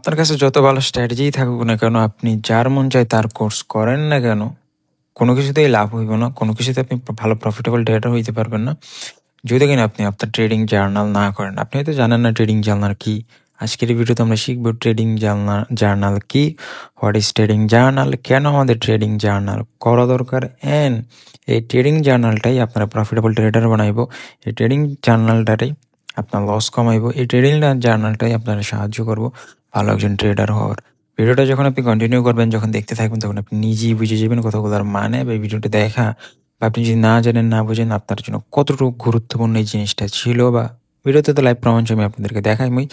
আপনার কাছে যত ভালো স্ট্র্যাটেজিই থাকুক না কেন, আপনি যার মন চায় তার কোর্স করেন না কেন, কোনো কিছুতেই লাভ হইব না। কোনো কিছুতে আপনি ভালো প্রফিটেবল ট্রেডার হইতে পারবেন না যদি কিনা আপনি আপনার ট্রেডিং জার্নাল না করেন। আপনি হয়তো জানেন না ট্রেডিং জার্নাল কি। আজকের এই ভিডিওতে আমরা শিখব ট্রেডিং জার্নাল কি, হোয়াট ইজ ট্রেডিং জার্নাল, কেন আমাদের ট্রেডিং জার্নাল করা দরকার, অ্যান্ড এই ট্রেডিং জার্নালটাই আপনারা প্রফিটেবল ট্রেডার বানাইব। এই ট্রেডিং জার্নালটাই আপনার লস কমাইব। এই ট্রেডিং জার্নালটাই আপনারা সাহায্য করব ভালো একজন ট্রেডার হওয়ার। ভিডিওটা যখন আপনি কন্টিনিউ করবেন, যখন দেখতে থাকবেন, তখন আপনি নিজেই বুঝে যাবেন কথাগুলোর মানে, বা এই ভিডিওটা দেখা বা আপনি যদি না জানেন, না বুঝেন আপনার জন্য কতটুকু গুরুত্বপূর্ণ এই জিনিসটা ছিল। বা ভিডিওতে তো লাইভ প্রমাণ আমি আপনাদেরকে দেখাইমই।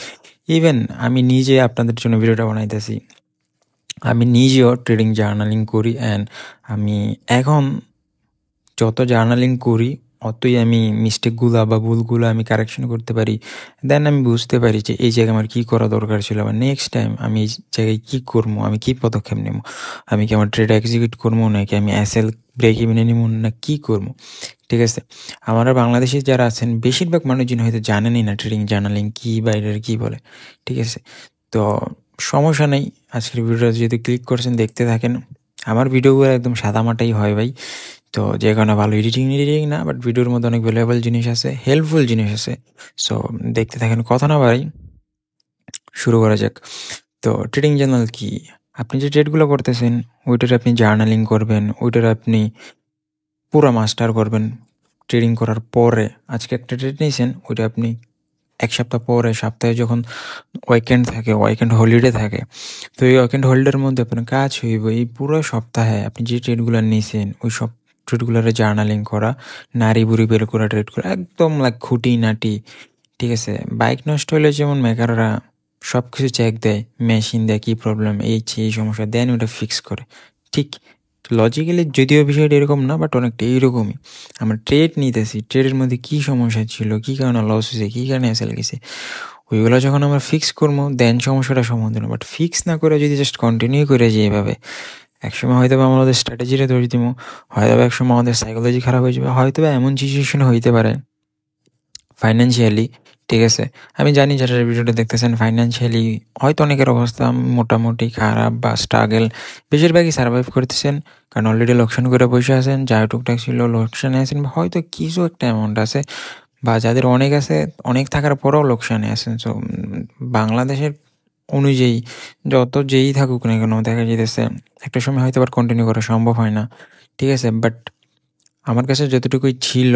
ইভেন আমি নিজে আপনাদের জন্য ভিডিওটা বানাইতেছি, আমি নিজেও ট্রেডিং জার্নালিং করি, অ্যান্ড আমি এখন যত জার্নালিং করি অতই আমি মিস্টেকগুলো বা ভুলগুলো আমি কারেকশন করতে পারি। দেন আমি বুঝতে পারি যে এই জায়গায় আমার কী করা দরকার ছিল, বা নেক্সট টাইম আমি এই জায়গায় কী করবো, আমি কী পদক্ষেপ নেব, আমি কি আমার ট্রেড এক্সিকিউট করবো, নাকি আমি এসএল ব্রেক ইভেনে নিব, না কী করবো। ঠিক আছে, আমরা বাংলাদেশে যারা আছেন বেশিরভাগ মানুষজন হয়তো জানেনই না ট্রেডিং জার্নালিং কী বা এটার কী বলে। ঠিক আছে, তো সমস্যা নেই, আজকের ভিডিওটা যদি ক্লিক করছেন দেখতে থাকেন। আমার ভিডিওগুলো একদম সাদামাটাই হয় ভাই, তো যে কারণে ভালো এডিটিং না, বাট ভিডিওর মধ্যে অনেক ভ্যালুয়েবল জিনিস আছে, হেল্পফুল জিনিস আছে। সো দেখতে থাকেন, কথা না বাড়াই, শুরু করা যাক। তো ট্রেডিং জার্নাল কি? আপনি যে ট্রেডগুলো করতেছেন ওইটার আপনি জার্নালিং করবেন, ওইটার আপনি পুরো মাস্টার করবেন। ট্রেডিং করার পরে আজকে একটা ট্রেড নিয়েছেন, ওইটা আপনি এক সপ্তাহ পরে, সপ্তাহে যখন উইকেন্ড থাকে, উইকেন্ড হলিডে থাকে, তো এই উইকেন্ড হলিডের মধ্যে আপনার কাজ হইব এই পুরো সপ্তাহে আপনি যে ট্রেডগুলো নিয়েছেন ওই সব ট্রেডগুলোর জার্নালিং করা, নারী বুড়ি বের করা ট্রেডগুলো একদম লাইক খুঁটিনাটি। ঠিক আছে, বাইক নষ্ট হলে যেমন মেকাররা সব কিছু চেক দেয়, মেশিন দেয় কী প্রবলেম, এই সমস্যা, দেন ওটা ফিক্স করে। ঠিক লজিক্যালি যদিও বিষয়টা এরকম না, বাট অনেকটা এইরকমই। আমরা ট্রেড নিতেছি, ট্রেডের মধ্যে কী সমস্যা ছিল, কী কারণে লস হয়েছে, কী কারণে এসেল গেছে, ওইগুলো যখন আমরা ফিক্স করবো দেন সমস্যাটা সমাধান। বাট ফিক্স না করে যদি জাস্ট কন্টিনিউ করে যে এভাবে, একসময় হয়তো বা আমাদের স্ট্র্যাটেজিটা ধরে দিব, হয়তো বা একসময় আমাদের সাইকোলজি খারাপ হয়ে যাবে, হয়তো বা এমন সিচুয়েশন হইতে পারে ফাইন্যান্সিয়ালি। ঠিক আছে, আমি জানি যারা ভিডিওটা দেখতেছেন ফাইন্যান্সিয়ালি হয়তো অনেকের অবস্থা মোটামুটি খারাপ বা স্ট্রাগল, বেশিরভাগই সার্ভাইভ করতেছেন, কারণ অলরেডি লোকসান করে বসে আছেন, যা টুকটাক ছিল লোকসানে আছেন, বা হয়তো কিছু একটা অ্যামাউন্ট আছে, বা যাদের অনেক আছে, অনেক থাকার পরেও লোকসানে আছেন। সো বাংলাদেশের অনুযায়ী যত যেই থাকুক না কেন, দেখা যেতেছে একটা সময় হয়তো আবার কন্টিনিউ করা সম্ভব হয় না। ঠিক আছে, বাট আমার কাছে যতটুকুই ছিল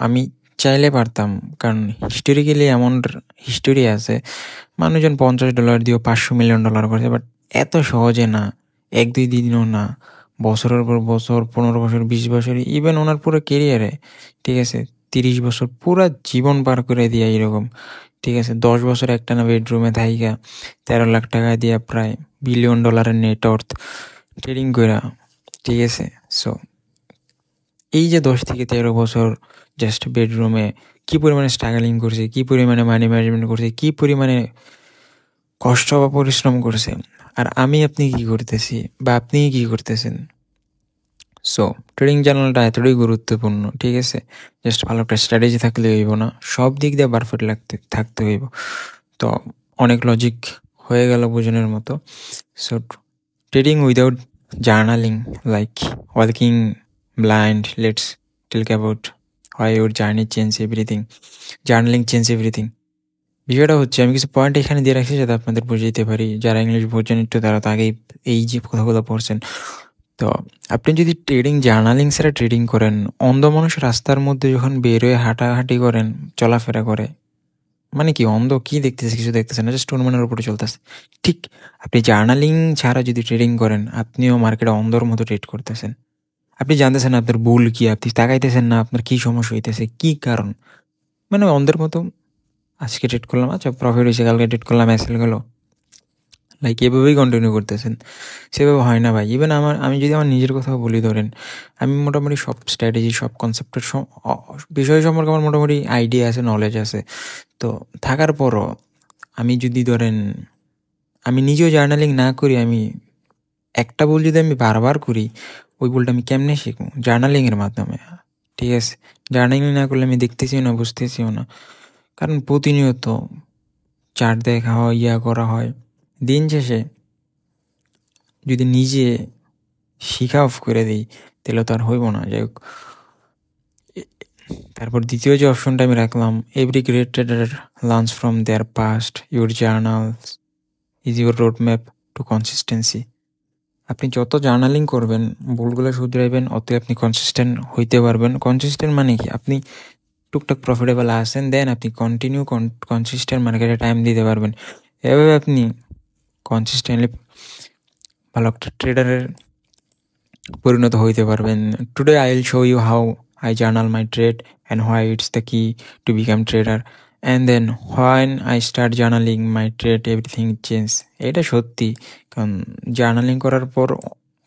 আমি চাইলে পারতাম, কারণ হিস্টোরিক্যালি এমন হিস্টোরি আছে, মানুষজন $50 দিয়েও $500 মিলিয়ন করেছে, বাট এত সহজে না, 1-2 দিনও না, বছরের পর বছর, 15 বছর, 20 বছর, ইভেন ওনার পুরো কেরিয়ারে, ঠিক আছে, 30 বছর, পুরা জীবন পার করে দিয়া এরকম। ঠিক আছে, 10 বছর একটানা বেডরুমে থাইকা 13 লাখ টাকা দিয়া প্রায় $1 বিলিয়ন নেটওয়ার্থ ট্রেডিং কইরা। ঠিক আছে, সো এই যে 10 থেকে 13 বছর জাস্ট বেডরুমে কী পরিমাণে স্ট্রাগলিং করছে, কী পরিমাণে মানি ম্যানেজমেন্ট করছে, কী পরিমাণে কষ্ট বা পরিশ্রম করছে, আর আপনি কি করতেছি বা আপনি কি করতেছেন। সো ট্রেডিং জার্নালটা এতটাই গুরুত্বপূর্ণ। ঠিক আছে, জাস্ট ভালো একটা স্ট্র্যাটেজি থাকলে হইব না, সব দিক দিয়ে পারফেক্ট থাকতে হইব। তো অনেক লজিক হয়ে গেল বোঝানোর মতো। So trading without journaling like working blind. Let's talk about why your journey change everything. Journaling change everything. বিষয়টা হচ্ছে, আমি কিছু পয়েন্ট এখানে দিয়ে রাখছি যাতে আপনাদের বুঝাইতে পারি, যারা ইংলিশ বোঝেন একটু তারা তো আগেই এই যে কথাগুলো পড়ছেন। তো আপনি যদি ট্রেডিং জার্নালিং ছাড়া ট্রেডিং করেন, অন্ধ মানুষ রাস্তার মধ্যে যখন বেরোয় হাঁটাহাঁটি করেন, চলাফেরা করে, মানে কি অন্ধ, কি দেখতেছে, কিছু দেখতেছে না, জাস্ট অনুমানের উপরে চলতেছে। ঠিক আপনি জার্নালিং ছাড়া যদি ট্রেডিং করেন, আপনিও মার্কেটে অন্ধর মতো ট্রেড করতেছেন। আপনি জানতেছেন আপনার ভুল কি, আপনি তাকাইতেছেন না আপনার কি সমস্যা হইতেছে, কি কারণ, মানে অন্ধের মতো আজকে ট্রেড করলাম, আচ্ছা প্রফিট হয়েছে, কালকে ট্রেড করলাম, এসেল গেলো, লাইক এভাবেই কন্টিনিউ করতেছেন। সেভাবে হয় না ভাই। ইভেন আমি যদি আমার নিজের কথাও বলি, ধরেন আমি মোটামুটি সব স্ট্র্যাটেজি, সব কনসেপ্টের বিষয় সম্পর্কে আমার মোটামুটি আইডিয়া আছে, নলেজ আছে। তো থাকার পরও আমি যদি ধরেন আমি নিজেও জার্নালিং না করি, আমি একটা ভুল যদি আমি বারবার করি, ওই ভুলটা আমি কেমনে শিখবো? জার্নালিংয়ের মাধ্যমে। ঠিক আছে, জার্নালিং না করলে আমি দেখতেছিও না, বুঝতেছিও না, কারণ প্রতিনিয়ত চার্ট দেখা হয়, করা হয়, দিন শেষে যদি নিজে শিখা অফ করে দিই তাহলে তো আর হইব না। যাই হোক, তারপর দ্বিতীয় যে অপশনটা আমি রাখলাম, every great trader learns from their past, your journals is your road map to consistency. আপনি যত জার্নালিং করবেন, ভুলগুলো শুধরাইবেন, অত আপনি কনসিস্টেন্ট হইতে পারবেন। কনসিস্টেন্ট মানে কি, আপনি টুকটাক প্রফিটেবল আসেন, দেন আপনি কন্টিনিউ কনসিস্টেন্ট মার্কেটে টাইম দিতে পারবেন। এভাবে আপনি কনসিস্টেন্টলি ভালো একটা ট্রেডারের পরিণত হইতে পারবেন। Today I will show you how I journal my trade and why it's the key to become trader, and then when I start journaling my trade everything change. এটা সত্যি, কারণ জার্নালিং করার পর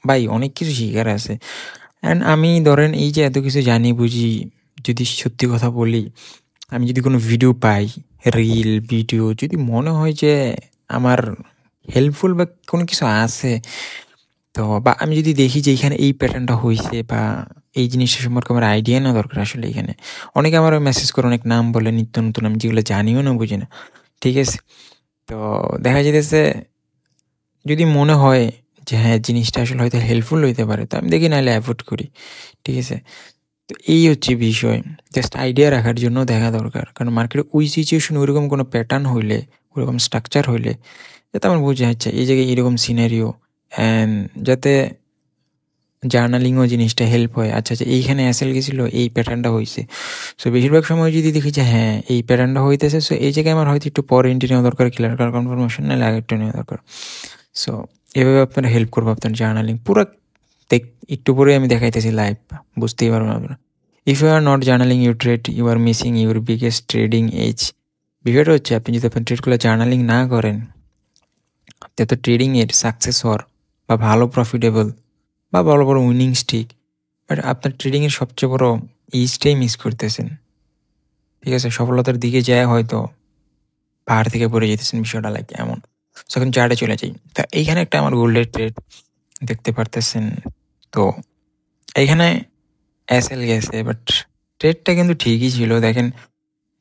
ভাই অনেক কিছু শিখার আছে। অ্যান্ড আমি ধরেন এই যে এত কিছু জানি বুঝি, যদি সত্যি কথা বলি, আমি যদি কোনো ভিডিও পাই, রিল ভিডিও যদি মনে হয় যে আমার হেল্পফুল বা কোনো কিছু আছে, তো বা আমি যদি দেখি যে এখানে এই প্যাটার্নটা হয়েছে বা এই জিনিসটা সম্পর্কে আমার আইডিয়া না দরকার, আসলে এখানে অনেকে আমার মেসেজ করে অনেক নাম বলে নিত্য নতুন, আমি যেগুলো জানিও না বুঝি না, ঠিক আছে। তো দেখা যেতেছে যদি মনে হয় যে হ্যাঁ জিনিসটা আসলে হয়তো হেল্পফুল হইতে পারে, তো আমি দেখি নাহলে অ্যাভয়েড করি, ঠিক আছে। তো এই হচ্ছে বিষয়, জাস্ট আইডিয়া রাখার জন্য দেখা দরকার, কারণ মার্কেটে ওই সিচুয়েশন ওইরকম কোনো প্যাটার্ন হইলে, ওইরকম স্ট্রাকচার হইলে, যাতে আমার বোঝা যাচ্ছে এই জায়গায় এরকম সিনারিও, অ্যান্ড যাতে জার্নালিংও জিনিসটা হেল্প হয়। আচ্ছা আচ্ছা, এইখানে অ্যাসেল গেছিলো, এই প্যাটার্নটা হয়েছে। সো বেশিরভাগ সময় যদি দেখি যে হ্যাঁ এই প্যাটার্নটা হইতেছে, সো এই জায়গায় আমার হয়তো একটু পরে এন্ট্রি নেওয়া দরকার, ক্লিয়ার কার কনফার্মেশন নাহলে আগে একটু নেওয়া দরকার। সো এভাবে আপনারা হেল্প করবো আপনার জার্নালিং পুরো। একটু পরে আমি দেখাইতেছি লাইভ, বুঝতেই পারবেন আপনারা। If you are not journaling your trade, you are missing your biggest trading edge. বিষয়টা হচ্ছে আপনি যদি আপনার ট্রেডগুলো জার্নালিং না করেন, তে তো ট্রেডিংয়ের সাকসেস হওয়ার বা ভালো প্রফিটেবল বা বড় বড় উইনিং স্টিক, বাট আপনার ট্রেডিংয়ের সবচেয়ে বড় ইজটাই মিস করতেছেন, ঠিক আছে। সফলতার দিকে যায় হয়তো পাহাড় থেকে পড়ে যেতেছেন, বিষয়টা লাইক এমন। যখন চার্টে চলে যাই, তা এইখানে একটা আমার গোল্ডের ট্রেড দেখতে পারতেছেন। তো এইখানে এসএল গেছে, বাট ট্রেডটা কিন্তু ঠিকই ছিল, দেখেন,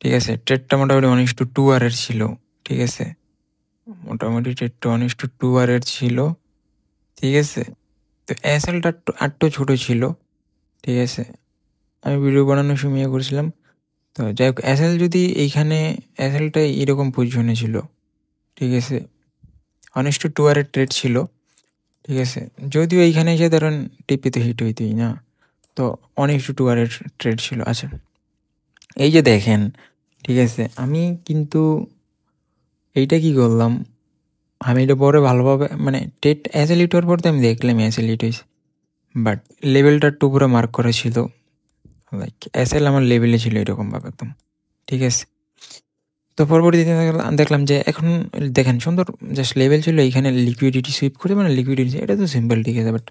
ঠিক আছে। ট্রেডটা মোটামুটি 1:2 আরের ছিল, ঠিক আছে। মোটামুটি ট্রেডটা 1:2 আরের ছিল, ঠিক আছে। তো এসএলটা আটটু ছোট ছিল, ঠিক আছে। আমি ভিডিও বানানোর সময় করেছিলাম। তো যাই হোক, এসএল যদি এইখানে, এসএলটা এরকম পজিশনে ছিল, ঠিক আছে। 1:2 আরের ট্রেড ছিল, ঠিক আছে। যদিও এইখানে এসে ধরেন টিপে তো হিট হইতেই না, তো 1:2 আরের ট্রেড ছিল। আচ্ছা, এই যে দেখেন, ঠিক আছে, আমি কিন্তু এইটা কি করলাম, আমি এটা পরে ভালোভাবে মানে ট্রেড এসএল হিট হওয়ার পর তো আমি দেখলাম এসএল হিট হয়েছে, বাট লেভেলটা একটু পুরো মার্ক করা ছিল, লাইক এসএল আমার লেভেলে ছিল এরকমভাবে একদম, ঠিক আছে। তো পরবর্তীতে দেখলাম যে এখন দেখেন সুন্দর জাস্ট লেভেল ছিল, এইখানে লিকুইডিটি সুইপ করে, মানে লিকুইডিটি এটা তো সিম্পল, ঠিক আছে। বাট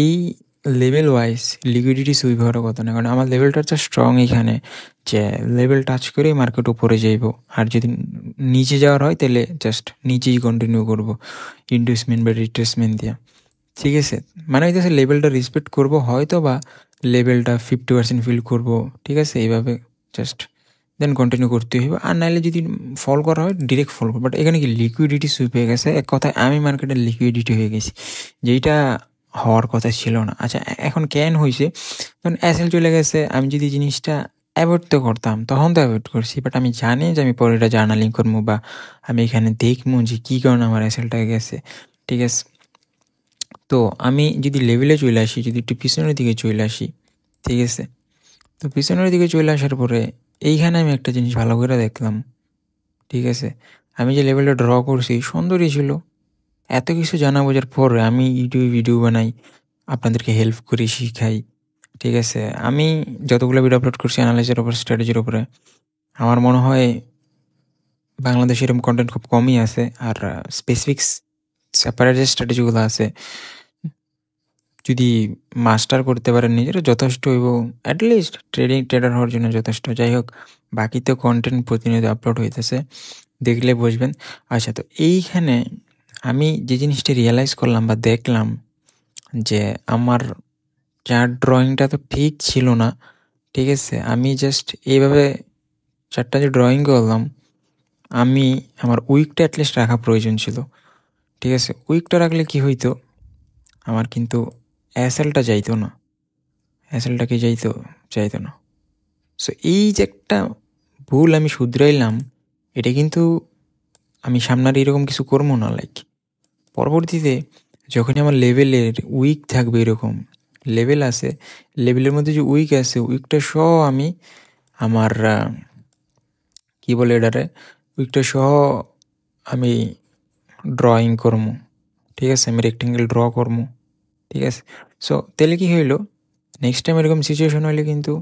এই লেভেল ওয়াইজ লিকুইডিটি সুইপ হওয়ার কথা না, কারণ আমার লেভেলটা হচ্ছে স্ট্রং এইখানে, যে লেভেল টাচ করে মার্কেট উপরে যাইব, আর যদি নিচে যাওয়ার হয় তাহলে জাস্ট নিচেই কন্টিনিউ করবো ইনভেস্টমেন্ট বা রিট্রেসমেন্ট দিয়া, ঠিক আছে। মানে হইতেছে লেভেলটা রেসপেক্ট করবো হয়তো, বা লেভেলটা 50% ফিল করবো, ঠিক আছে। এইভাবে জাস্ট দেন কন্টিনিউ করতে হইব, আর নাহলে যদি ফল করা হয় ডিরেক্ট ফল করবো। বাট এখানে কি লিকুইডিটি সুইপ হয়ে গেছে, এক কথায় আমি মার্কেটে লিকুইডিটি হয়ে গেছি, যেইটা হওয়ার কথা ছিল না। আচ্ছা, এখন কেন হয়েছে, তখন এসএল চলে গেছে, আমি যদি জিনিসটা অ্যাভয়েড তো করতাম, তখন তো অ্যাভয়েড করছি, বাট আমি জানি যে আমি পরে এটা জার্নালিং করবো, বা আমি এখানে দেখবো যে কী কারণে আমার এসএলটা গেছে, ঠিক আছে। তো আমি যদি লেভেলে চলে আসি, যদি একটু পিছনের দিকে চলে আসি, ঠিক আছে। তো পিছনের দিকে চলে আসার পরে এইখানে আমি একটা জিনিস ভালো করে দেখলাম, ঠিক আছে। আমি যে লেভেলটা ড্র করছি সুন্দরই ছিল, এত কিছু জানা বোঝার পরে আমি ইউটিউবে ভিডিও বানাই, আপনাদেরকে হেল্প করি, শিখাই, ঠিক আছে। আমি যতগুলো ভিডিও আপলোড করছি অ্যানালাইসের ওপর, স্ট্র্যাটেজির ওপরে, আমার মনে হয় বাংলাদেশে এরকম কন্টেন্ট খুব কমই আছে। আর স্পেসিফিক্স সেপারেট যে স্ট্র্যাটেজিগুলো আছে, যদি মাস্টার করতে পারেন নিজেরা, যথেষ্ট হইব, অ্যাটলিস্ট ট্রেডার হওয়ার জন্য যথেষ্ট। যাই হোক, বাকি তো কন্টেন্ট প্রতিনিয়ত আপলোড হইতেছে, দেখলে বুঝবেন। আচ্ছা, তো এইখানে আমি যে জিনিসটা রিয়েলাইজ করলাম বা দেখলাম, যে আমার চার্ট ড্রয়িংটা তো ঠিক ছিল না, ঠিক আছে। আমি জাস্ট এইভাবে চারটা যে ড্রয়িং করলাম, আমি আমার উইকটা অ্যাটলিস্ট রাখা প্রয়োজন ছিল, ঠিক আছে? উইকটা রাখলে কি হইতো, আমার কিন্তু অ্যাসেলটা যাইতো না। অ্যাসেলটা কি যাইতো না। সো এই যে একটা ভুল আমি শুধরাইলাম, এটা কিন্তু আমি সামনে আর এরকম কিছু করবো না। লাইক পরবর্তীতে যখনই আমার লেভেলের উইক থাকবে, এরকম লেভেল আছে, লেভেলের মধ্যে যে উইক আছে, উইকটা সহ আমি আমার কি বলে এটারে, উইকটা সহ আমি ড্রয়িং করবো। ঠিক আছে, আমি রেক্টেঙ্গেল ড্র করবো। ঠিক আছে, সো তাহলে কি হইলো, নেক্সট টাইম এরকম সিচুয়েশন হইলে কিন্তু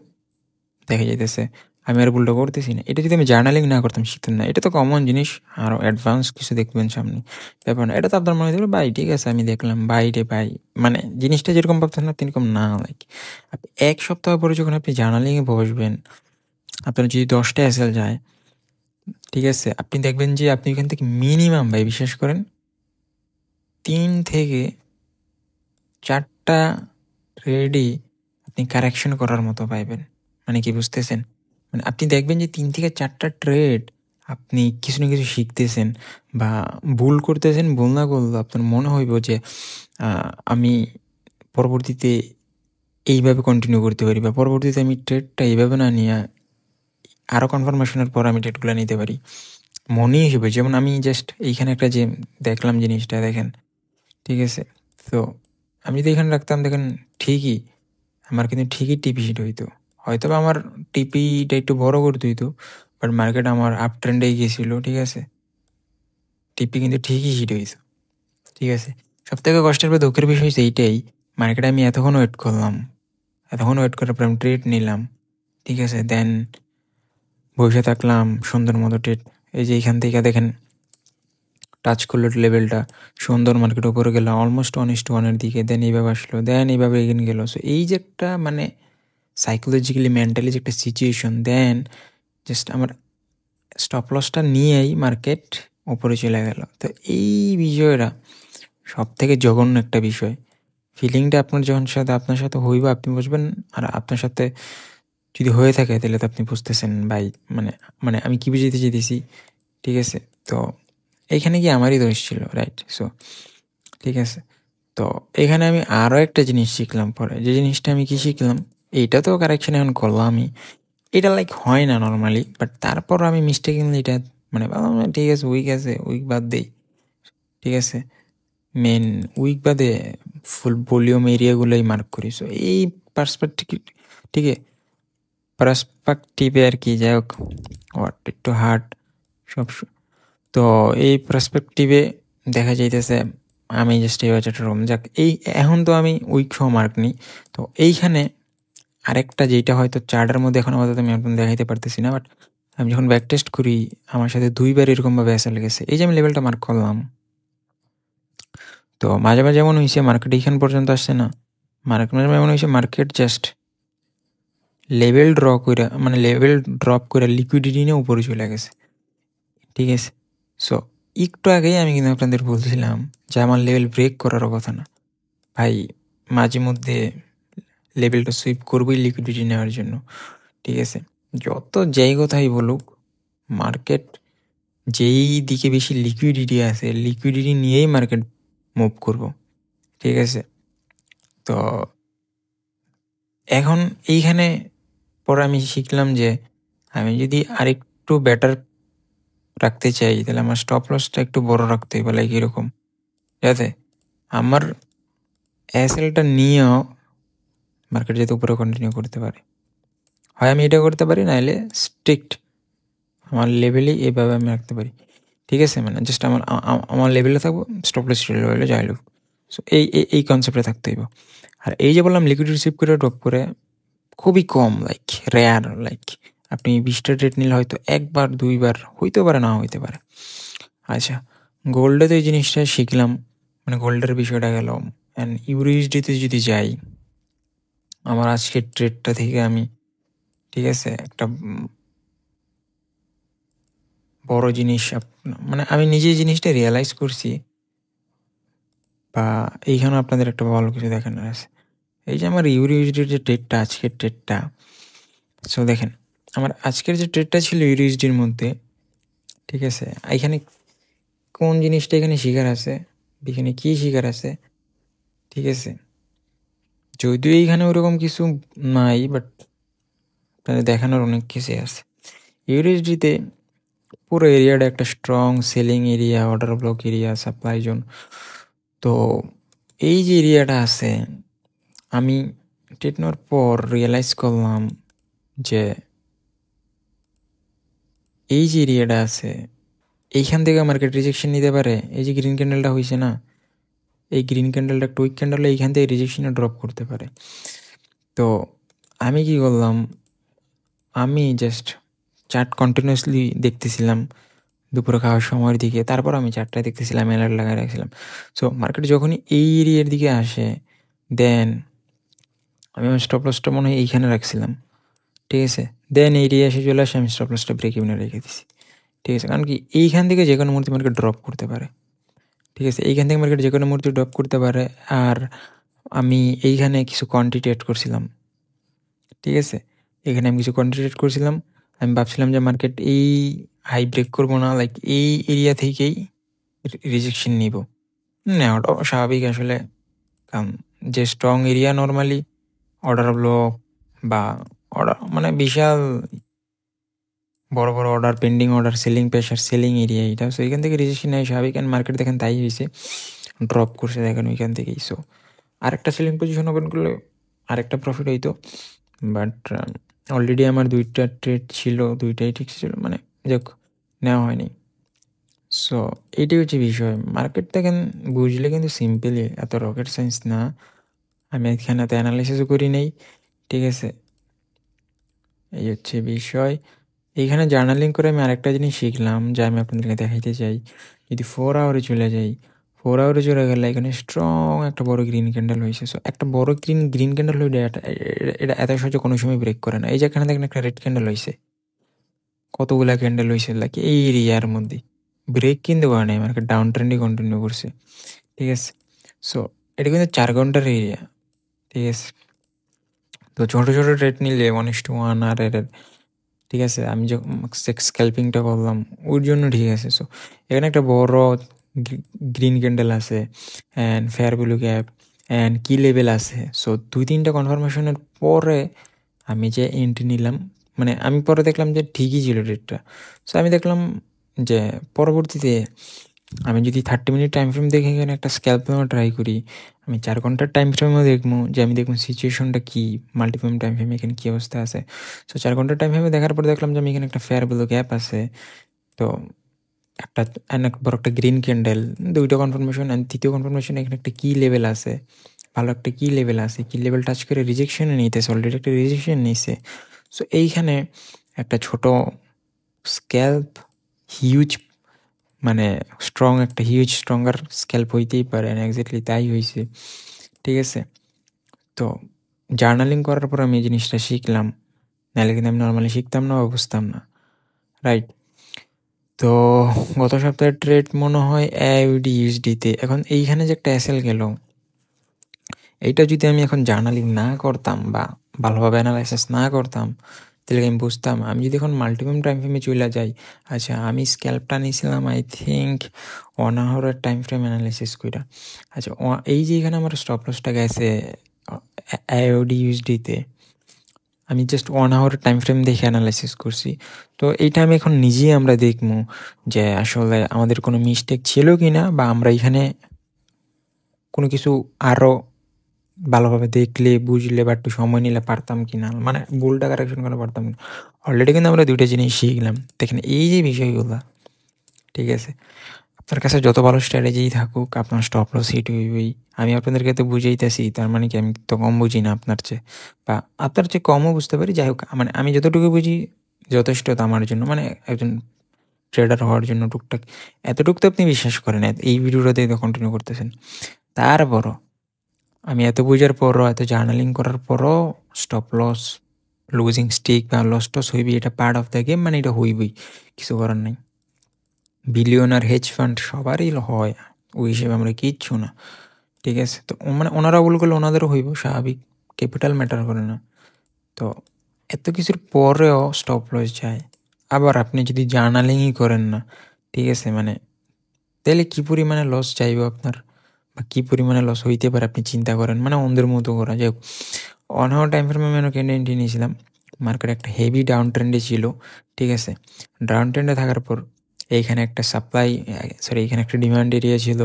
দেখা যাইতেছে আমি আর ভুলটা করতেছি না। এটা যদি আমি জার্নালিং না করতাম, শিখতাম না। এটা তো কমন জিনিস, আরও অ্যাডভান্স কিছু দেখবেন সামনে, ব্যাপার না। এটা তো আপনার মনে হতে ভাই ঠিক আছে আমি দেখলাম, ভাই রে ভাই, মানে জিনিসটা যেরকম ভাবতেন না এরকম না। লাইক আপনি 1 সপ্তাহ পরে যখন আপনি জার্নালিংয়ে বসবেন, আপনার যদি 10টা এসএল যায়, ঠিক আছে, আপনি দেখবেন যে আপনি এখান থেকে মিনিমাম, ভাই বিশ্বাস করেন, 3 থেকে 4টা ট্রেডই আপনি কারেকশন করার মতো পাইবেন। মানে কি বুঝতেছেন? মানে আপনি দেখবেন যে 3 থেকে 4টা ট্রেড আপনি কিছু না কিছু শিখতেছেন বা ভুল করতেছেন। ভুল না করলেও আপনার মনে হইব যে আমি পরবর্তীতে এইভাবে কন্টিনিউ করতে পারি, বা পরবর্তীতে আমি ট্রেডটা এইভাবে না নিয়ে আরও কনফার্মেশনের পর আমি ট্রেডগুলো নিতে পারি। মনেই হিসেবে যেমন আমি জাস্ট এইখানে একটা যে দেখলাম জিনিসটা দেখেন, ঠিক আছে, তো আমি যদি এখানে রাখতাম, দেখেন ঠিকই আমার কিন্তু ঠিকই টিপি হিট হইতো। হয়তো বা আমার টিপিটা একটু বড় করতে হইতো, বাট মার্কেট আমার আপ ট্রেন্ডেই গিয়েছিল। ঠিক আছে, টিপি কিন্তু ঠিকই হিট হয়েছে। ঠিক আছে, সব থেকে কষ্টের বা দুঃখের বিষয় হচ্ছে এইটাই, মার্কেটে আমি এতক্ষণ ওয়েট করলাম, এতক্ষণ ওয়েট করার পর আমি ট্রেড নিলাম। ঠিক আছে, দেন বসে থাকলাম সুন্দর মতো ট্রেড। এই যে এইখান থেকে দেখেন টাচ করলো লেভেলটা, সুন্দর মার্কেট উপরে গেল অলমোস্ট 1:1 দিকে, দেন এইভাবে আসলো, দেন এইভাবে এগিয়ে গেল। সো এই যে একটা মানে সাইকোলজিক্যালি মেন্টালি যে একটা সিচুয়েশন, দেন জাস্ট আমার স্টপ লসটা নিয়েই মার্কেট উপরে চলে গেল। তো এই বিষয়টা সব থেকে জঘন্য একটা বিষয়। ফিলিংটা আপনার যখন আপনার সাথে হইব, আপনি বুঝবেন। আর আপনার সাথে যদি হয়ে থাকে তাহলে তো আপনি বুঝতেছেন ভাই, মানে মানে আমি কি বুঝাইতে চাইতেছি। ঠিক আছে, তো এইখানে কি আমারই দোষ ছিল, রাইট? সো ঠিক আছে, তো এখানে আমি আরও একটা জিনিস শিখলাম পরে। যে জিনিসটা আমি কি শিখলাম, এইটা তো কারেকশন এখন করলাম আমি, এটা লাইক হয় না নর্মালি, বাট তারপর আমি মিস্টেকিংলি এটা মানে ঠিক আছে, উইক আছে, উইক বাদ দেই। ঠিক আছে, মেন উইক বাদে ফুল ভলিউম এরিয়াগুলোই মার্ক করি। সো এই পার্সপেক্টিভ, ঠিক আছে, পার্সপেক্টিভে আর কি, যাই হোক ওয়ার্ড একটু হার্ড সব। তো এই পার্সপেক্টিভে দেখা যাইতেছে আমি জাস্ট এই বাচ্চাটা রুম যাক, এই এখন তো আমি উইক সহ মার্ক নিই। তো এইখানে আরেকটা যেটা হয়তো চার্টের মধ্যে এখন আমাদের আমি এখন দেখাইতে পারতেছি না, বাট আমি যখন ব্যাক টেস্ট করি আমার সাথে 2বার এরকমভাবে এসে লেগেছে। এই যে আমি লেভেলটা মার্ক করলাম, তো মাঝে মাঝে এমন হয়েছে মার্কেট এইখান পর্যন্ত আসছে না, মাঝে মাঝে এমন হয়েছে মার্কেট জাস্ট লেভেল ড্রপ করে লিকুইডিটি নিয়ে উপরে চলে গেছে। ঠিক আছে, সো একটু আগেই আমি কিন্তু আপনাদের বলছিলাম যে আমার লেভেল ব্রেক করারও কথা না। ভাই মাঝে মধ্যে লেভেলটা সুইপ করবোই লিকুইডিটি নেওয়ার জন্য। ঠিক আছে, যত যেই কথাই বলুক, মার্কেট যেই দিকে বেশি লিকুইডিটি আছে, লিকুইডিটি নিয়েই মার্কেট মুভ করব। ঠিক আছে, তো এখন এইখানে পরে আমি শিখলাম যে আমি যদি আরেকটু বেটার রাখতে চাই তাহলে আমার স্টপ লসটা একটু বড় রাখতে হবে। লাইক এরকম, যাতে আমার এসএলটা নিয়েও মার্কেট যাতে উপরে কন্টিনিউ করতে পারে। হয় আমি এটা করতে পারি, নাহলে স্ট্রিক্ট আমার লেভেলেই এইভাবে আমি রাখতে পারি। ঠিক আছে, মানে জাস্ট আমার লেভেলে থাকবো, স্টপ লস লেভেলে যাই লোক। সো এই কনসেপ্টে থাকতে হইব। আর এই যে বললাম লিকুইড রিসিভ করে ড্রপ করে, খুবই কম, লাইক রেয়ার। লাইক আপনি 20টা ট্রেড নিলে হয়তো 1বার 2বার হইতে পারে, না হইতে পারে। আচ্ছা, গোল্ডে তো এই জিনিসটা শিখলাম, মানে গোল্ডের বিষয়টা গেল। অ্যান্ড ইউএসডিতে যদি যাই, আমার আজকের ট্রেডটা থেকে আমি, ঠিক আছে, একটা বড় জিনিস মানে আমি নিজেই জিনিসটা রিয়েলাইজ করছি, বা এইখানে আপনাদের একটা ভালো কিছু দেখানোর আছে। এই যে আমার ইউএসডির যে ট্রেডটা, আজকের ট্রেডটা, সো দেখেন আমার আজকের যে ট্রেডটা ছিল ইউএসডির মধ্যে, ঠিক আছে, এখানে কোন জিনিসটা এখানে শিখার আছে, এখানে কি শিকার আছে, ঠিক আছে। যদিও এইখানে ওরকম কিছু নাই, বাট আপনাদের দেখানোর অনেক কিছু আছে। ইউএসডিতে পুরো এরিয়াটা একটা strong selling area, order block area, supply zone. তো এই যে এরিয়াটা আছে, আমি ট্রেড নেওয়ার পর রিয়েলাইজ করলাম যে এই যে এরিয়াটা আছে, এইখান থেকে মার্কেট রিজেকশন নিতে পারে। এই যে গ্রিন ক্যান্ডেলটা হয়েছে না, এই গ্রিন ক্যান্ডেলটা একটা উইক ক্যান্ডেল, এইখান থেকে রিজেকশনে ড্রপ করতে পারে। তো আমি কি করলাম, আমি জাস্ট চার্ট কন্টিনিউয়াসলি দেখতেছিলাম দুপুরে খাওয়ার সময়ের দিকে, তারপর আমি চার্টটা দেখতেছিলাম, অ্যালার্ট লাগাই রাখছিলাম। সো মার্কেট যখনই এই এরিয়ার দিকে আসে, দেন আমি আমার স্টপ লসটা মনে হয় এইখানে রাখছিলাম, ঠিক আছে। দেন এই এরিয়া এসে চলে আসে, আমি স্টপ লসটা ব্রেক ইভেনে রেখে দিছি, ঠিক আছে। কারণ কি এইখান থেকে যে কোনো মুহূর্তে মার্কেট ড্রপ করতে পারে, ঠিক আছে। এইখান থেকে মার্কেট যে কোনো মুহূর্তে ড্রপ করতে পারে। আর আমি এইখানে কিছু কোয়ান্টিটি অ্যাড করছিলাম, ঠিক আছে। এখানে আমি কিছু কোয়ান্টিটি অ্যাড করছিলাম। আমি ভাবছিলাম যে মার্কেট এই হাই ব্রেক করবো না, লাইক এই এরিয়া থেকেই রিজেকশন নিব, নেওয়াটাও স্বাভাবিক আসলে। কারণ যে strong area normally order block বা অর্ডার মানে বিশাল বড় বড় order, pending order, selling pressure, selling area এটা। সো এখান থেকে রিজেকশন নেয় স্বাভাবিক। অ্যান্ড মার্কেট দেখেন তাই হয়েছে, ড্রপ করছে দেখেন ওইখান থেকেই। সো আরেকটা সেলিং পজিশন ওপেন করলে আরেকটা প্রফিট হইতো, বাট অলরেডি আমার দুইটা ট্রেড ছিল, দুইটাই ঠিক ছিল, মানে যাক নেওয়া হয়নি। সো এইটাই হচ্ছে বিষয়। মার্কেট দেখেন বুঝলে কিন্তু সিম্পলি, এত রকেট সায়েন্স না। আমি এখানে এত অ্যানালাইসিসও করি নেই, ঠিক আছে। এই হচ্ছে বিষয়। এইখানে জার্নালিং করে আমি আরেকটা জিনিস শিখলাম, যা আমি আপনাদেরকে দেখাইতে চাই। যদি 4 আওয়ারে চলে যাই, 4 আওয়ারে চলে গেলে এখানে স্ট্রং একটা বড় গ্রিন ক্যান্ডেল হয়েছে। সো একটা বড় গ্রিন ক্যান্ডেল হইলে এটা এত সহজে কোনো সময় ব্রেক করে না। এই যে এখানে দেখেন একটা রেড ক্যান্ডেল হয়েছে, কতগুলা ক্যান্ডেল হয়েছে লাইক এই এরিয়ার মধ্যে, ব্রেক কিন্তু করে নাই, মার্কেট ডাউন ট্রেন্ডই কন্টিনিউ করছে, ঠিক আছে। সো এটা কিন্তু 4 ঘন্টার এরিয়া, ঠিক আছে। তো ছোটো ছোটো ট্রেড নিলে 1:1 আর এর, ঠিক আছে। আমি যখন স্ক্যাল্পিংটা করলাম ওর জন্য, ঠিক আছে। সো এখানে একটা বড় গ্রিন ক্যান্ডেল আছে and fair value gap and কি লেভেল আছে। সো 2-3টা কনফার্মেশনের পরে আমি যে এন্ট্রি নিলাম, মানে আমি পরে দেখলাম যে ঠিকই ছিল ডেটটা। সো আমি দেখলাম যে পরবর্তীতে আমি যদি 30 মিনিট টাইম ফ্রেম দেখে এখানে একটা স্ক্যাল্প নেওয়া ট্রাই করি, আমি 4 ঘন্টার টাইম ফ্রেমেও দেখবো যে আমি দেখবো সিচুয়েশনটা কী, মাল্টিফ্রেম টাইম ফ্রেমে এখানে কী অবস্থা আছে। সো 4 ঘন্টার টাইম ফ্রেমে দেখার পর দেখলাম যে আমি এখানে একটা ফেয়ার ভ্যালু গ্যাপ আছে। তো একটা অনেক বড় একটা গ্রিন ক্যান্ডেল, 2টা কনফার্মেশন। অ্যান্ড 3য় কনফার্মেশন এখানে একটা কি লেভেল আছে, ভালো একটা কি লেভেল আছে, কি লেভেল টাচ করে রিজেকশনে নিতেছে, অলরেডি একটা রিজেকশন নিছে। সো এইখানে একটা ছোট স্ক্যাল্প, হিউজ মানে স্ট্রং একটা হিউজ স্ট্রঙ্গার স্ক্যাল্প হইতেই পারে, এক্স্যাক্টলি তাই হয়েছে, ঠিক আছে। তো জার্নালিং করার পর আমি এই জিনিসটা শিখলাম, নাহলে কিন্তু আমি নর্মালি শিখতাম না বা বুঝতাম না, রাইট। তো গত সপ্তাহের ট্রেড মনে হয় AUD USDতে। এখন এইখানে যে একটা এসএল গেল, এইটা যদি আমি এখন জার্নালিং না করতাম বা ভালোভাবে অ্যানালাইসিস না করতাম, তাহলে আমি বুঝতাম। আমি যদি এখন মাল্টিপল টাইম ফ্রেমে চলে যাই, আচ্ছা আমি স্ক্যাল্পটা নিয়েছিলাম আই থিঙ্ক 1 আওয়ারের টাইম ফ্রেম অ্যানালাইসিস কইরা। আচ্ছা এই যে এখানে আমার স্টপ লসটা গেছে AUD USDতে, আমি জাস্ট 1 আওয়ারের টাইম ফ্রেম দেখে অ্যানালাইসিস করছি। তো এইটা আমি এখন নিজেই আমরা দেখবো যে আসলে আমাদের কোনো মিস্টেক ছিল কি না, বা আমরা এখানে কোনো কিছু আরও ভালোভাবে দেখলে বুঝলে বা একটু সময় নিলে পারতাম কি না, মানে ভুলটা কারেকশন করে পারতাম না। অলরেডি কিন্তু আমরা 2টা জিনিস শিখলাম। দেখেন এই যে বিষয়গুলো, ঠিক আছে। আপনার কাছে যত ভালো স্ট্র্যাটেজিই থাকুক, আপনার স্টপ লস হিট হইবেই। আমি আপনাদেরকে তো বুঝাইতেছি, তার মানে কি আমি তো কম বুঝি না আপনার চেয়ে, বা আপনার চেয়ে কমও বুঝতে পারি। যাই হোক, মানে আমি যতটুকু বুঝি যথেষ্ট তো আমার জন্য, মানে একজন ট্রেডার হওয়ার জন্য টুকটাক এতটুকু তো আপনি বিশ্বাস করেন, এই ভিডিওটাতে তো কন্টিনিউ করতেছেন। তারপরও আমি এত বুঝার পরও, এত জার্নালিং করার পরও স্টপ লস, লুজিং স্টিক বা লস টস হইবি, এটা পার্ট অফ দ্য গেম, মানে এটা হইবই, কিছু করার নাই। বিলিয়নার হেজ ফান্ড সবারই হয়, ওই হিসেবে আমরা কিচ্ছু না, ঠিক আছে। তো মানে ওনারা ভুল করলে ওনাদেরও হইব, স্বাভাবিক, ক্যাপিটাল ম্যাটার করে না। তো এত কিছুর পরেও স্টপ লস যায়। আবার আপনি যদি জার্নালিংই করেন না, ঠিক আছে, মানে তাহলে কী পরিমাণে লস চাইব আপনার। বা কী পরিমাণে লস হইতে পারে আপনি চিন্তা করেন, মানে অন্ধের মতো করা। যাই হোক, 1 hour টাইম ফ্রেমে আমি কেন এন্ট্রি নিয়েছিলাম, মার্কেট একটা হেভি ডাউন ট্রেন্ডে ছিল, ঠিক আছে? ডাউন ট্রেন্ডে থাকার পর এইখানে একটা সাপ্লাই, এইখানে একটা ডিমান্ড এরিয়া ছিল,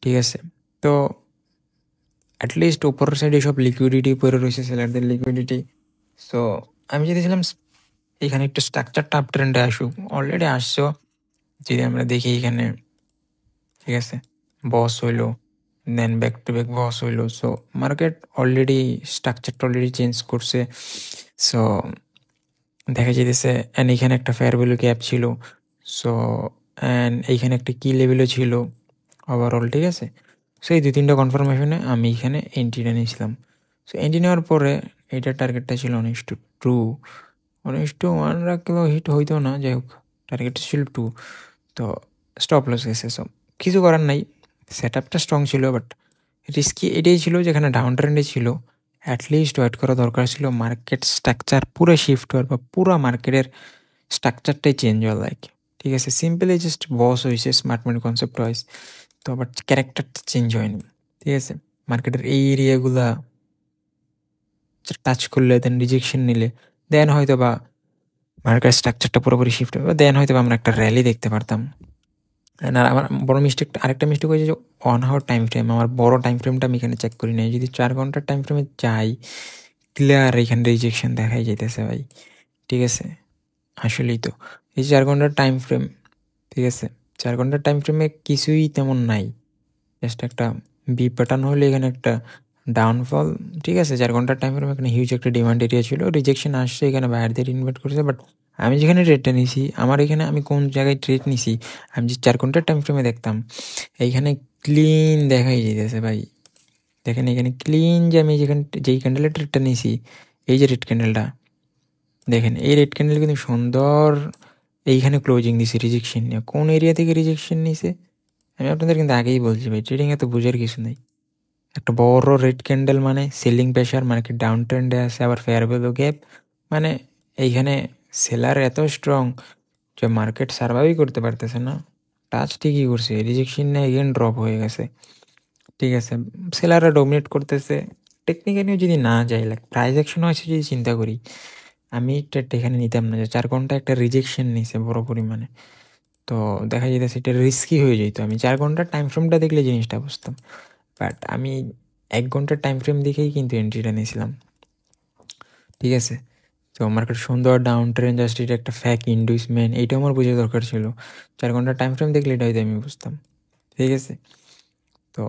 ঠিক আছে? তো অ্যাটলিস্ট উপরের সাইডে সব লিকুইডিটি পড়ে রয়েছে, সেলারদের লিকুইডিটি। সো আমি চেয়েছিলাম এখানে একটু স্ট্রাকচারটা আপ ট্রেন্ডে আসুক, অলরেডি আসছো। যদি আমরা দেখি এখানে, ঠিক আছে, বস হইলো, দেন ব্যাক টু ব্যাক বস হইলো। সো মার্কেট অলরেডি স্ট্রাকচারটা অলরেডি চেঞ্জ করছে। সো দেখা যেতেছে, অ্যান্ড এখানে একটা ফেয়ার ভ্যালু গ্যাপ ছিল। সো অ্যান্ড এইখানে একটা কি লেভেলও ছিল ওভারঅল, ঠিক আছে? সো এই 2-3টা কনফার্মেশনে আমি এখানে এন্ট্রিটা নিয়েছিলাম। সো এন্ট্রি নেওয়ার পরে এইটার টার্গেটটা ছিল 1:2, 1:1 রাখলেও হিট হইতো না, যাই হোক টার্গেটটা ছিল 2। তো স্টপ লস গেছে। সো কিছু করার নাই, সেট আপটা স্ট্রং ছিল, বাট রিস্কি এটাই ছিল যেখানে ডাউন ট্রেন্ডে ছিল। অ্যাটলিস্ট ওয়েট করা দরকার ছিল মার্কেট স্ট্রাকচার পুরো শিফট হওয়ার, বা পুরো মার্কেটের স্ট্রাকচারটাই চেঞ্জ হওয়ার, লাইক, ঠিক আছে? সিম্পলি জাস্ট বস হয়েছে স্মার্ট মানি কনসেপ্ট ওয়াইজ, তো বাট ক্যারেক্টারটা চেঞ্জ হয়নি, ঠিক আছে? মার্কেটের এই এরিয়াগুলা টাচ করলে, দেন রিজেকশন নিলে, দেন হয়তো বা মার্কেট স্ট্রাকচারটা পুরোপুরি শিফট হবে, দেন হয়তো বা আমরা একটা র্যালি দেখতে পারতাম। আর আমার বড় মিস্টেক, আরেকটা মিস্টেক হয়েছে যে 1 hour টাইম ফ্রেম, আমার বড় টাইম ফ্রেমটা আমি এখানে চেক করি নাই। যদি 4 ঘন্টার টাইম ফ্রেমে যাই, ক্লিয়ার এখানে রিজেকশন দেখাই যেতেছে ভাই, ঠিক আছে? আসলেই তো এই 4 ঘন্টার টাইম ফ্রেম, ঠিক আছে, 4 ঘন্টার টাইম ফ্রেমে কিছুই তেমন নাই, জাস্ট একটা বি প্যাটার্ন হলে এখানে একটা ডাউনফল, ঠিক আছে? 4 ঘন্টার টাইম ফ্রেমে এখানে হিউজ একটা ডিমান্ড এরিয়া ছিল, রিজেকশন আসছে, এখানে বাইরেদের ইনভাইট করেছে। বাট আমি যেখানে ট্রেডটা নিছি, আমার এখানে আমি কোন জায়গায় ট্রেড নিছি, আমি যে 4 ঘন্টার টাইম ফ্রেমে দেখতাম, এইখানে ক্লিন দেখাই যেতেছে ভাই। দেখেন এখানে ক্লিন যে আমি যেখানে যেই ক্যান্ডেলের ট্রেডটা নিছি, এই যে রেড ক্যান্ডেলটা দেখেন, এই রেড ক্যান্ডেল কিন্তু সুন্দর এইখানে ক্লোজিং দিছে রিজেকশন নিয়ে। কোন এরিয়া থেকে রিজেকশন নিছে আমি আপনাদের কিন্তু আগেই বলছি ভাই, ট্রেডিং এত বোঝার কিছু নেই। একটা বড় রেড ক্যান্ডেল মানে সেলিং প্রেশার, মার্কেট ডাউন ট্রেন্ডে আছে, আবার ফেয়ার ভ্যালু গ্যাপ, মানে এইখানে সেলার এত স্ট্রং যে মার্কেট সার্ভাইভই করতে পারতেছে না। টাচ ঠিকই করছে, রিজেকশন নিয়ে এগেন ড্রপ হয়ে গেছে, ঠিক আছে? সেলাররা ডমিনেট করতেছে। টেকনিক্যালিও যদি না যাই, লাইক প্রাইস অ্যাকশন হয়েছে যদি চিন্তা করি, আমি ট্রেডটা এখানে নিতাম না, যে 4 ঘন্টা একটা রিজেকশন নিছে বড় পরিমাণে। তো দেখা যেতেছে এটা রিস্কি হয়ে যেত। আমি 4 ঘন্টার টাইম ফ্রেমটা দেখলে জিনিসটা বুঝতাম, বাট আমি 1 ঘন্টার টাইম ফ্রেম দেখেই কিন্তু এন্ট্রিটা নিয়েছিলাম, ঠিক আছে? তো মার্কেট সুন্দর ডাউন ট্রেন্ড, জাস্ট এটা একটা ফ্যাক ইন্ডুসমেন্ট, এইটা আমার বোঝা দরকার ছিল। 4 ঘন্টার টাইম ফ্রেম দেখলে এটা হয়তো আমি বুঝতাম, ঠিক আছে? তো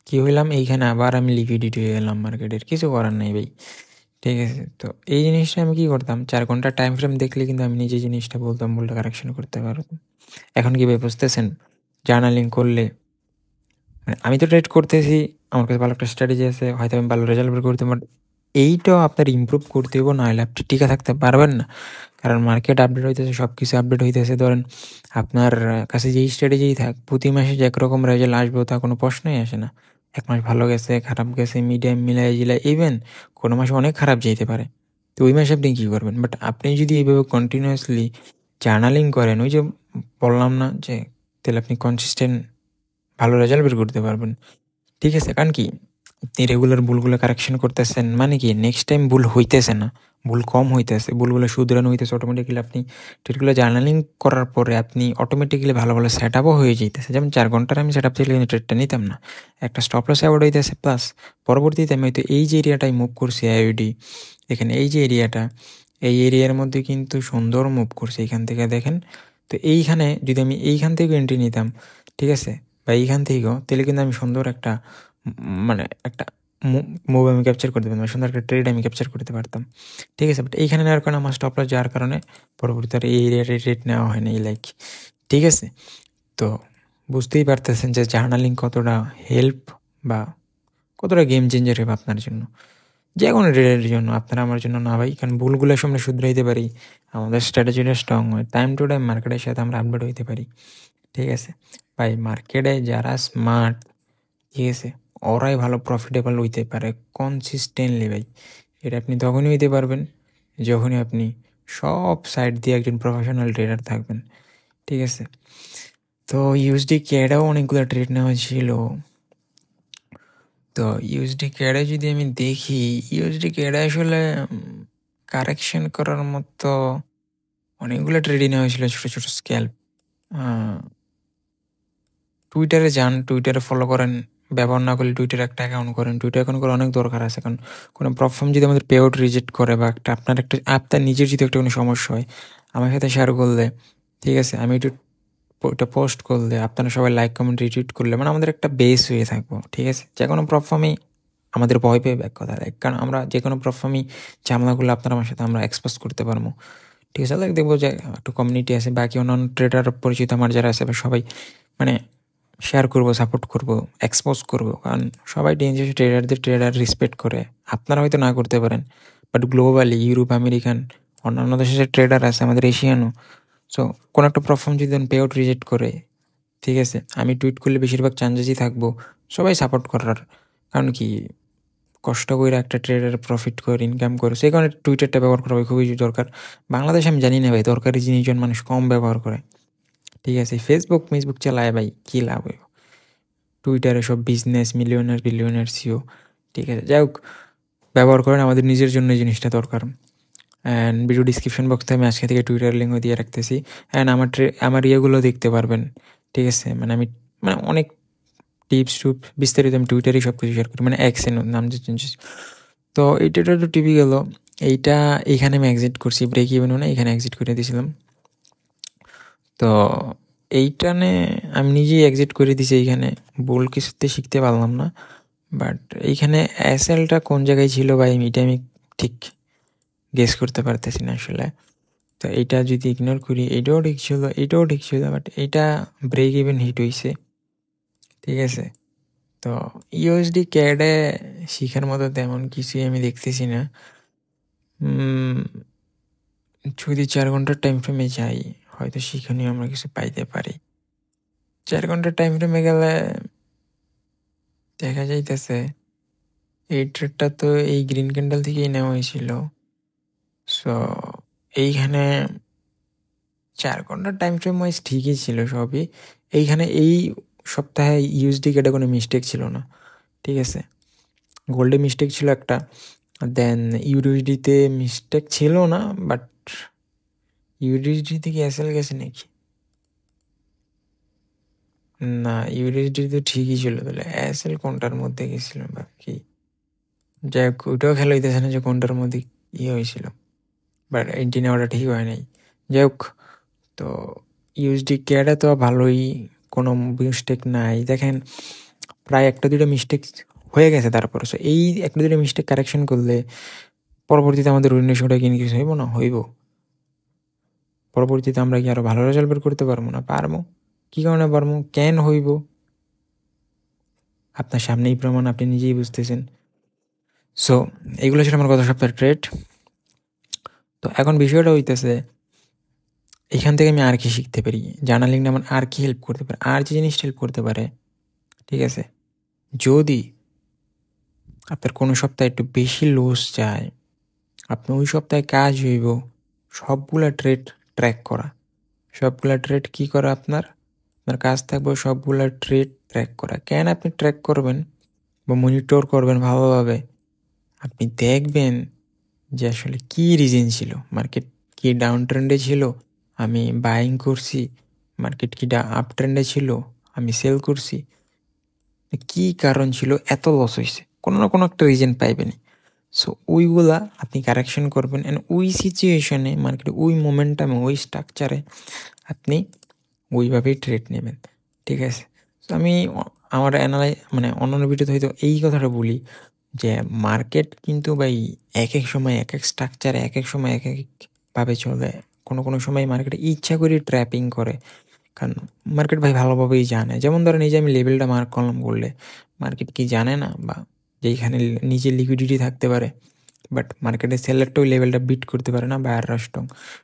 কি হইলাম, এইখানে আবার আমি লিকুইডিটি হয়ে গেলাম মার্কেটের, কিছু করার নাই ভাই, ঠিক আছে? তো এই জিনিসটা আমি কি করতাম, 4 ঘন্টার টাইম ফ্রেম দেখলে কিন্তু আমি নিজে জিনিসটা বলতাম, ভুলটা কারেকশন করতে পারতাম। এখন কি ভাই বুঝতেছেন? জার্নালিং করলে, মানে আমি তো ট্রেড করতেছি, আমার কাছে ভালো একটা স্ট্র্যাটেজি আছে, হয়তো আমি ভালো রেজাল্ট বের করতে, বাট এইটাও আপনার ইমপ্রুভ করতে হবে, নাহলে আপনি টিকে থাকতে পারবেন না। কারণ মার্কেট আপডেট হইতেছে, সব কিছু আপডেট হইতেছে। ধরেন আপনার কাছে যেই স্ট্র্যাটেজিই থাক, প্রতি মাসে যে একরকম রেজাল্ট আসবে তা কোনো প্রশ্নই আসে না। 1 মাস ভালো গেছে, খারাপ গেছে, মিডিয়াম, মিলাই জিলাই, ইভেন কোনো মাসে অনেক খারাপ যেতে পারে। তো ওই মাসে আপনি কী করবেন? বাট আপনি যদি এইভাবে কন্টিনিউয়াসলি জার্নালিং করেন, ওই যে বললাম না যে, তাহলে আপনি কনসিস্টেন্ট ভালো রেজাল্ট বের করতে পারবেন, ঠিক আছে? কারণ কি, আপনি রেগুলার ভুলগুলো কারেকশন করতেছেন, মানে কি নেক্সট টাইম ভুল হইতেছে না, ভুল কম হইতেছে, ভুলগুলো শুধরানো হইতেছে অটোমেটিক্যালি। আপনি ট্রেডগুলো জার্নালিং করার পরে আপনি অটোমেটিক্যালি ভালো ভালো সেট আপও হয়ে যেতেছে। যেমন 4 ঘন্টার আমি সেট আপ থাকলে কিন্তু ট্রেডটা নিতাম না, একটা স্টপ লস অ্যাভয়েড হইতেছে, প্লাস পরবর্তীতে আমি হয়তো এই যে এরিয়াটাই মুভ করছি আইওডি, এখানে এই যে এরিয়াটা, এই এরিয়ার মধ্যে কিন্তু সুন্দর মুভ করছে এখান থেকে দেখেন। তো এইখানে যদি আমি এইখান থেকেও এন্ট্রি নিতাম, ঠিক আছে, বা এইখান থেকেও, তাহলে কিন্তু আমি সুন্দর একটা মানে একটা মুভ আমি ক্যাপচার করতে পারতাম, সুন্দর একটা ট্রেড আমি ক্যাপচার করতে পারতাম, ঠিক আছে? বাট এইখানে নেওয়ার কারণে আমার স্টপ লস যাওয়ার কারণে পরবর্তীতে আর এই এরিয়াতে ট্রেড নেওয়া হয় না, এই লাইক, ঠিক আছে? তো বুঝতেই পারতেছেন যে জার্নালিং কতটা হেল্প বা কতটা গেম চেঞ্জার হবে আপনার জন্য, যে কোনো ট্রেডের জন্য, আপনার আমার জন্য না ভাই। কারণ ভুলগুলোর সামনে শুধরাইতে পারি, আমাদের স্ট্র্যাটেজিটা স্ট্রং হয়, টাইম টু টাইম মার্কেটের সাথে আমরা আপডেট হইতে পারি, ঠিক আছে? ভাই মার্কেটে যারা স্মার্ট, ঠিক আছে, ওরাই ভালো প্রফিটেবল হইতে পারে কনসিস্টেন্টলি ভাই। এটা আপনি তখনই হইতে পারবেন যখনই আপনি সব সাইড দিয়ে একজন প্রফেশনাল ট্রেডার থাকবেন, ঠিক আছে? তো ইউএসডি ক্যাডাও অনেকগুলো ট্রেড নেওয়া ছিল, তো ইউএসডি ক্যাডে যদি আমি দেখি, ইউএসডি ক্যাডে আসলে কারেকশন করার মতো অনেকগুলো ট্রেডই নেওয়া হয়েছিল, ছোট ছোট স্ক্যাল্প। টুইটারে যান, টুইটারে ফলো করেন। ব্যবহার না করলে টুইটারে একটা অ্যাকাউন্ট করেন। টুইটার অ্যাকাউন্ট করা অনেক দরকার আছে, কারণ কোনো প্ল্যাটফর্ম যদি আমাদের পে আউট রিজেক্ট করে বা আপনার নিজের যদি একটা কোনো সমস্যা হয়, আমার সাথে শেয়ার করলে, ঠিক আছে, আমি ওটা পোস্ট করলে, আপনারা সবাই লাইক কমেন্ট রিটুইট করলে, মানে আমাদের একটা বেস হয়ে থাকবো, ঠিক আছে। যে কোনো প্ল্যাটফর্মেই আমাদের ভয় পেয়ে ব্যাক কথা দেয়, কারণ আমরা যে কোনো প্ল্যাটফর্মেই ঝামেলাগুলো আপনার আমার সাথে আমরা এক্সপোজ করতে পারবো, ঠিক আছে। লাইক দেখবো যে একটু কমিউনিটি আছে, বাকি অন্যান্য ট্রেডার পরিচিত আমার যারা আছে সবাই মানে শেয়ার করবো, সাপোর্ট করবো, এক্সপোজ করবো, কারণ সবাই ডেঞ্জার ট্রেডার রেসপেক্ট করে। আপনারা হয়তো না করতে পারেন, বাট গ্লোবালি ইউরোপ, আমেরিকান, অন্যান্য দেশের যে ট্রেডার আছে, আমাদের এশিয়ানও। সো কোনো একটা প্ল্যাটফর্ম যদি পে আউট রিজেক্ট করে, ঠিক আছে, আমি টুইট করলে বেশিরভাগ চান্সেসই থাকবো সবাই সাপোর্ট করার। কারণ কি, কষ্ট করে একটা ট্রেডার প্রফিট করে ইনকাম করে, সেই কারণে টুইটারটা ব্যবহার করা খুবই দরকার। বাংলাদেশে আমি জানি না ভাই, দরকারি জিনিসজন মানুষ কম ব্যবহার করে, ঠিক আছে। ফেসবুক চালায় ভাই, কী লাভ হইব? টুইটারে সব বিজনেস, বিলিয়নার সিও, ঠিক আছে। যাই হোক, ব্যবহার করেন, আমাদের নিজের জন্য এই জিনিসটা দরকার। অ্যান্ড ভিডিও ডিসক্রিপশন বক্সে আমি আজকে থেকে টুইটার লিঙ্কও দিয়ে রাখতেছি। অ্যান্ড আমার ইয়েগুলো দেখতে পারবেন, ঠিক আছে। আমি অনেক টিপস বিস্তারিত আমি টুইটারেই সব কিছু শেয়ার করি, এক্সের নাম যে চেঞ্জেস। তো এইটা তো টিভি গেল। এইখানে আমি এক্সিট করছি, ব্রেক ইভেন না, এখানে এক্সিট করে দিয়েছিলাম। তো এইটানে আমি নিজেই এক্সিট করে দিছি। এইখানে ভুল কিছুতে শিখতে পারলাম না, বাট এইখানে এসএলটা কোন জায়গায় ছিল ভাই, এটা আমি ঠিক গেস করতে পারতেছি না আসলে। তো এইটা যদি ইগনোর করি, এটাও ঠিক ছিল, বাট এইটা ব্রেক ইভেন হিট হয়েছে, ঠিক আছে। তো ইউএসডি ক্যাডে শিখার মতো তেমন কিছুই আমি দেখতেছি না। যদি 4 ঘন্টার টাইম ফ্রেমে যাই, হয়তো শিক্ষণীয় আমরা কিছু পাইতে পারি। 4 ঘন্টার টাইম ফ্রেমে গেলে দেখা যাইতেছে এই ট্রেডটা তো এই গ্রিন ক্যান্ডেল থেকেই নেওয়া হয়েছিল। সো এইখানে 4 ঘন্টার টাইম ফ্রেম ওয়াইজ ঠিকই ছিল সবই। এইখানে এই সপ্তাহে ইউএসডি ক্যাডে কোনো মিস্টেক ছিল না, ঠিক আছে। গোল্ডে মিস্টেক ছিল একটা, দেন ইউএসডিতে মিস্টেক ছিল না, বাট ইউএসডি থেকে এসএল গেছে নাকি? না, ইউএসডি তো ঠিকই ছিল, তাহলে এসএল কোনটার মধ্যে গেছিল বা কি? যাই হোক, ওইটাও খেলা হইতেছে না যে কোনটার মধ্যে ইয়ে হয়েছিল, বাট এন্ট্রি নেওয়াটা ঠিক হয় নাই। যাই হোক, তো ইউএসডি ক্যাডে তো ভালোই, কোনো মিস্টেক নাই। দেখেন, প্রায় একটা দুটো মিস্টেক হয়ে গেছে, তারপরে সো এই একটা দুটো মিস্টেক কারেকশন করলে পরবর্তীতে আমাদের ঋণের কিনে কিছু হইব না? হইব। পরবর্তীতে আমরা কি আরো ভালো রেজাল্ট বের করতে পারবো না? পারবো। কি কারণে পারবো, কেন হইব? আপনার সামনেই প্রমাণ, আপনি নিজেই বুঝতেছেন। সো এগুলো ছিল আমার গত সপ্তাহের ট্রেড। তো এখন বিষয়টা হইতেছে, এখান থেকে আমি আর কি শিখতে পারি, জার্নালিংটা আমার আর কি হেল্প করতে পারে, আর যে জিনিসটা হেল্প করতে পারে, ঠিক আছে। যদি আপনার কোনো সপ্তাহে একটু বেশি লস যায়, আপনি ওই সপ্তাহে কাজ হইব সবগুলা ট্রেড ট্র্যাক করা। সবগুলা ট্রেড কি করা, আপনার কাজ থাকবে সবগুলা ট্রেড ট্র্যাক করা। কেন আপনি ট্র্যাক করবেন বা মনিটর করবেন ভালোভাবে? আপনি দেখবেন যে আসলে কি রিজন ছিল, মার্কেট কি ডাউন ট্রেন্ডে ছিল, আমি বাইং করছি, মার্কেট কি আপ ট্রেন্ডে ছিল, আমি সেল করছি, কি কারণ ছিল এত লস হয়েছে, কোনো না কোনো একটা রিজন পাইবেনি। সো ওইগুলা আপনি কারেকশন করবেন, অ্যান্ড ওই সিচুয়েশনে মার্কেটে ওই মোমেন্টামে ওই স্ট্রাকচারে আপনি ওইভাবেই ট্রেড নেবেন, ঠিক আছে। তো আমি আমার অন্যান্য ভিডিওতে হয়তো এই কথাটা বলি যে মার্কেট কিন্তু ভাই এক এক সময় এক এক স্ট্রাকচারে, এক এক সময় এক একভাবে চলে। কোনো সময় মার্কেটে ইচ্ছা করে ট্র্যাপিং করে, কারণ মার্কেট ভাই ভালোভাবেই জানে। যেমন ধরেন, এই যে আমি লেভেলটা মার্ক করলাম বললে, মার্কেট কি জানে না বা যেইখানে নিজের লিকুইডিটি থাকতে পারে, বাট মার্কেটের সেলারটা ওই লেভেলটা বিট করতে পারে না, বায়াররা স্ট্রং।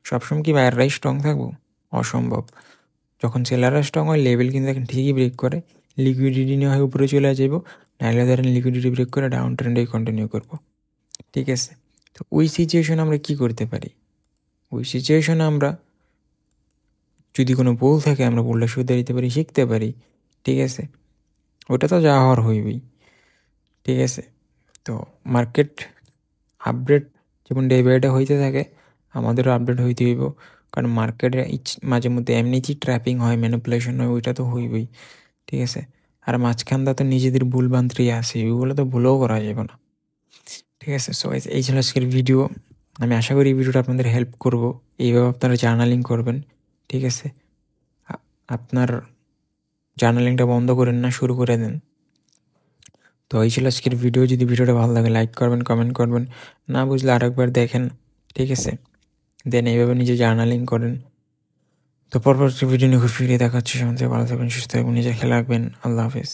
সবসময় কি বায়াররাই স্ট্রং থাকবো? অসম্ভব। যখন সেলাররা স্ট্রং হয়, লেভেল কিন্তু দেখেন ঠিকই ব্রেক করে, লিকুইডিটি নিয়ে হয় উপরে চলে যাবো, নাহলে ধরেন লিকুইডিটি ব্রেক করে ডাউন ট্রেন্ডেই কন্টিনিউ করবো, ঠিক আছে। তো ওই সিচুয়েশনে আমরা কি করতে পারি? ওই সিচুয়েশনে আমরা যদি কোনো ভুল থাকে, আমরা ভুলটা শুধরে দিতে পারি, শিখতে পারি, ঠিক আছে। ওটা তো যা হওয়ার হইবেই। ঠিক আছে? তো মার্কেট আপডেট যেমন ডে বাই ডে হইতে থাকে, আমাদেরও আপডেট হইতে হইব। কারণ মার্কেটে মাঝে মধ্যে এমনিতেই ট্র্যাপিং হয়, ম্যানিপুলেশন হয়, ওইটা তো হইবই। ঠিক আছে? আর মাঝখানটা তো নিজেদের ভুল ভ্রান্তি আছে, ওইগুলো তো ভুলেও করা যাবে না। ঠিক আছে? সো এই ছিল আজকের ভিডিও। আমি আশা করি এই ভিডিওটা আপনাদের হেল্প করব। এইভাবে আপনারা জার্নালিং করবেন। ঠিক আছে? আপনার জার্নালিংটা বন্ধ করেন না, শুরু করে দেন। তো এই ছিল আজকের ভিডিও। যদি ভিডিওটা ভালো লাগে লাইক করবেন, কমেন্ট করবেন, না বুঝলে আরেকবার দেখেন। ঠিক আছে? দেন এইভাবে নিজে জার্নালিং করেন। তো পরবর্তী ভিডিও নিয়ে ফিরে দেখা হচ্ছে। সমাজে ভালো থাকবেন, সুস্থ থাকবেন, নিজের খেয়াল রাখবেন। আল্লাহ হাফেজ।